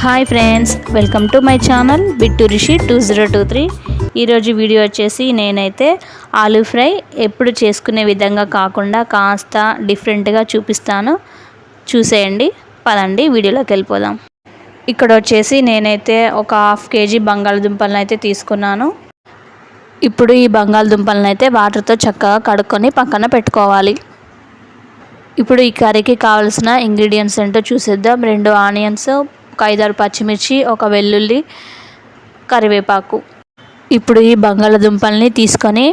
Hi friends, welcome to my channel Bittu Rishi 2023. ఈరోజు video వచ్చేసి నేనైతే ఆలూ ఫ్రై ఎప్పుడు చేసుకునే విధంగా కాకుండా కాస్త డిఫరెంట్గా చూపిస్తాను. చూసేయండి, పదండి వీడియోలోకి వెళ్ళిపోదాం. ఇక్కడ వచ్చేసి నేనైతే ఒక 1/2 kg బంగాళదుంపలను అయితే తీసుకున్నాను. ఇప్పుడు ఈ బంగాళదుంపలను అయితే వాటర్తో చక్కగా కడుక్కొని పక్కన పెట్టుకోవాలి. ఇప్పుడు ఈ కర్రీకి కావాల్సిన ఇంగ్రీడియంట్స్ ఏంటో చూసేద్దాం. 2 ఆనియన్స్, ఒక 5-6 పచ్చిమిర్చి, ఒక వెల్లుల్లి, కరివేపాకు. ఇప్పుడు ఈ బంగాళదుంపల్ని తీసుకొని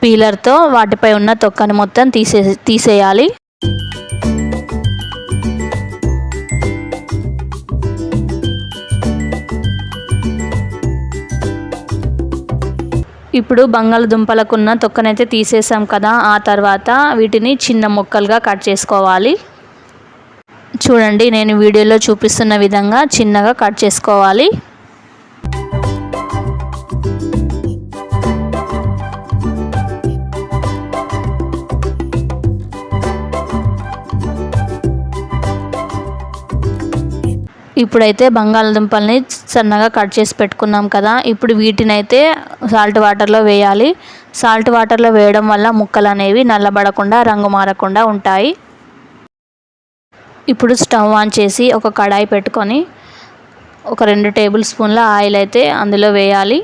పీలర్తో వాటిపై ఉన్న తొక్కని మొత్తం తీసేయాలి. ఇప్పుడు బంగాళదుంపలకున్న తొక్కనైతే తీసేసాం కదా, ఆ తర్వాత వీటిని చిన్న ముక్కలుగా కట్ చేసుకోవాలి. చూడండి, నేను వీడియోలో చూపిస్తున్న విధంగా చిన్నగా కట్ చేసుకోవాలి. ఇప్పుడైతే బంగాళదుంపల్ని సన్నగా కట్ చేసి పెట్టుకున్నాం కదా, ఇప్పుడు వీటినైతే సాల్ట్ వాటర్లో వేయాలి. సాల్ట్ వాటర్లో వేయడం వల్ల ముక్కలు అనేవి నల్లబడకుండా, రంగు మారకుండా ఉంటాయి. ఇప్పుడు స్టవ్ ఆన్ చేసి ఒక కడాయి పెట్టుకొని ఒక 2 టేబుల్ స్పూన్ల ఆయిల్ అయితే అందులో వేయాలి.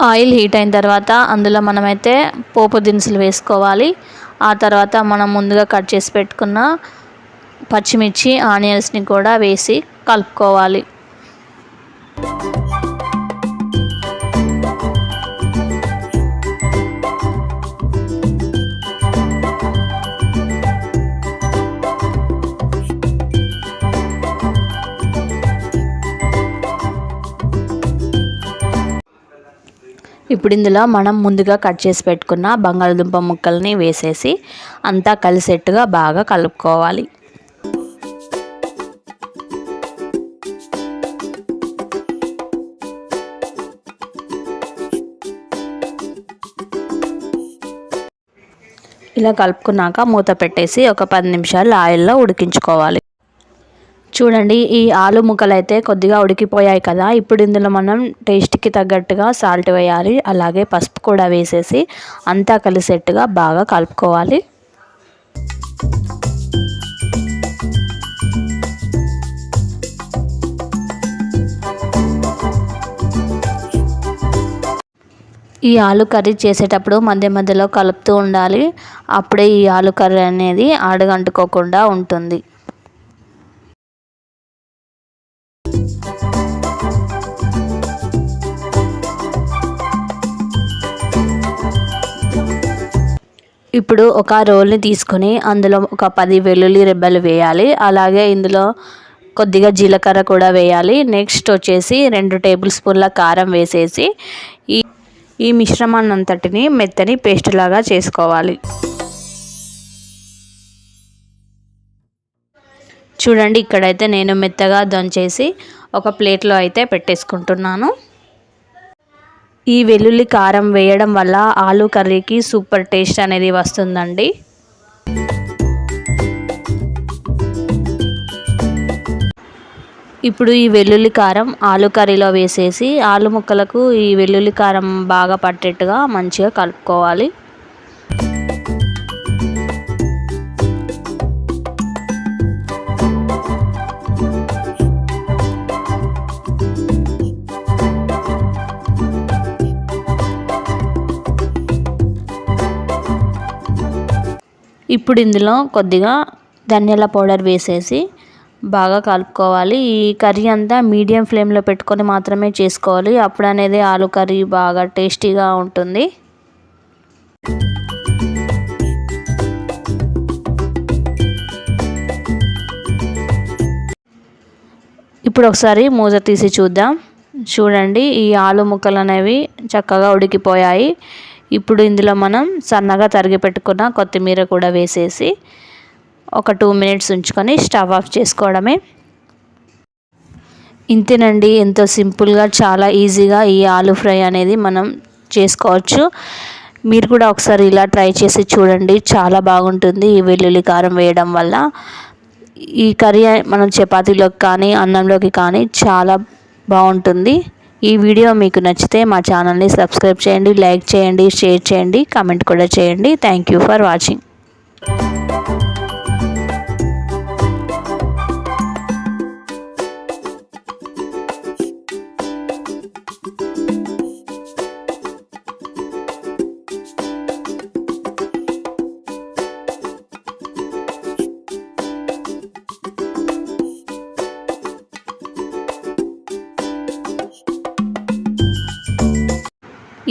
ఆయిల్ హీట్ అయిన తర్వాత అందులో మనమైతే పోపు దినుసులు వేసుకోవాలి. ఆ తర్వాత మనం ముందుగా కట్ చేసి పెట్టుకున్న పచ్చిమిర్చి, ఆనియన్స్ని కూడా వేసి కలుపుకోవాలి. ఇప్పుడు ఇందులో మనం ముందుగా కట్ చేసి పెట్టుకున్న బంగాళదుంప ముక్కల్ని వేసేసి అంతా కలిసేట్టుగా బాగా కలుపుకోవాలి. ఇలా కలుపుకున్నాక మూత పెట్టేసి ఒక 10 నిమిషాలు ఆయిల్లో ఉడికించుకోవాలి. చూడండి, ఈ ఆలు ముక్కలు అయితే కొద్దిగా ఉడికిపోయాయి కదా. ఇప్పుడు ఇందులో మనం టేస్ట్కి తగ్గట్టుగా సాల్ట్ వేయాలి, అలాగే పసుపు కూడా వేసేసి అంతా కలిసేట్టుగా బాగా కలుపుకోవాలి. ఈ ఆలు కర్రీ చేసేటప్పుడు మధ్య మధ్యలో కలుపుతూ ఉండాలి. అప్పుడే ఈ ఆలు కర్రీ అనేది అడుగంటుకోకుండా ఉంటుంది. ఇప్పుడు ఒక రోల్ని తీసుకొని అందులో ఒక 10 వెల్లుల్లి రెబ్బలు వేయాలి. అలాగే ఇందులో కొద్దిగా జీలకర్ర కూడా వేయాలి. నెక్స్ట్ వచ్చేసి 2 టేబుల్ స్పూన్ల కారం వేసేసి ఈ మిశ్రమాన్ని అంతటిని మెత్తని పేస్ట్ లాగా చేసుకోవాలి. చూడండి, ఇక్కడైతే నేను మెత్తగా దంచేసి ఒక ప్లేట్లో అయితే పెట్టేసుకుంటున్నాను. ఈ వెల్లుల్లి కారం వేయడం వల్ల ఆలు కర్రీకి సూపర్ టేస్ట్ అనేది వస్తుందండి. ఇప్పుడు ఈ వెల్లుల్లి కారం ఆలు కర్రీలో వేసేసి ఆలు ముక్కలకు ఈ వెల్లుల్లి కారం బాగా పట్టేట్టుగా మంచిగా కలుపుకోవాలి. ఇప్పుడు ఇందులో కొద్దిగా ధనియాల పౌడర్ వేసేసి బాగా కలుపుకోవాలి. ఈ కర్రీ అంతా మీడియం ఫ్లేమ్లో పెట్టుకొని మాత్రమే చేసుకోవాలి. అప్పుడు అనేది ఆలు కర్రీ బాగా టేస్టీగా ఉంటుంది. ఇప్పుడు ఒకసారి మూత తీసి చూద్దాం. చూడండి, ఈ ఆలు ముక్కలు అనేవి చక్కగా ఉడికిపోయాయి. ఇప్పుడు ఇందులో మనం సన్నగా తరిగి పెట్టుకున్న కొత్తిమీర కూడా వేసేసి ఒక 2 మినిట్స్ ఉంచుకొని స్టవ్ ఆఫ్ చేసుకోవడమే. ఇంతేనండి, ఎంతో సింపుల్గా చాలా ఈజీగా ఈ ఆలు ఫ్రై అనేది మనం చేసుకోవచ్చు. మీరు కూడా ఒకసారి ఇలా ట్రై చేసి చూడండి, చాలా బాగుంటుంది ఈ వెల్లుల్లి కారం వేయడం వల్ల. ఈ కర్రీ మనం చపాతీలోకి కానీ అన్నంలోకి కానీ చాలా బాగుంటుంది. ఈ వీడియో మీకు నచ్చితే మా ఛానల్ని సబ్స్క్రైబ్ చేయండి, లైక్ చేయండి, షేర్ చేయండి, కామెంట్ కూడా చేయండి. Thank you for watching.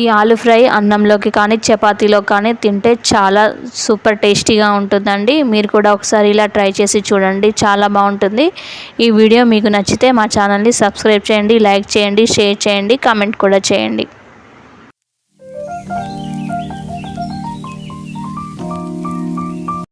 ఈ ఆలు ఫ్రై అన్నంలోకి కానీ చపాతీలో కానీ తింటే చాలా సూపర్ టేస్టీగా ఉంటుందండి. మీరు కూడా ఒకసారి ఇలా ట్రై చేసి చూడండి, చాలా బాగుంటుంది. ఈ వీడియో మీకు నచ్చితే మా ఛానల్ని సబ్స్క్రైబ్ చేయండి, లైక్ చేయండి, షేర్ చేయండి, కామెంట్ కూడా చేయండి.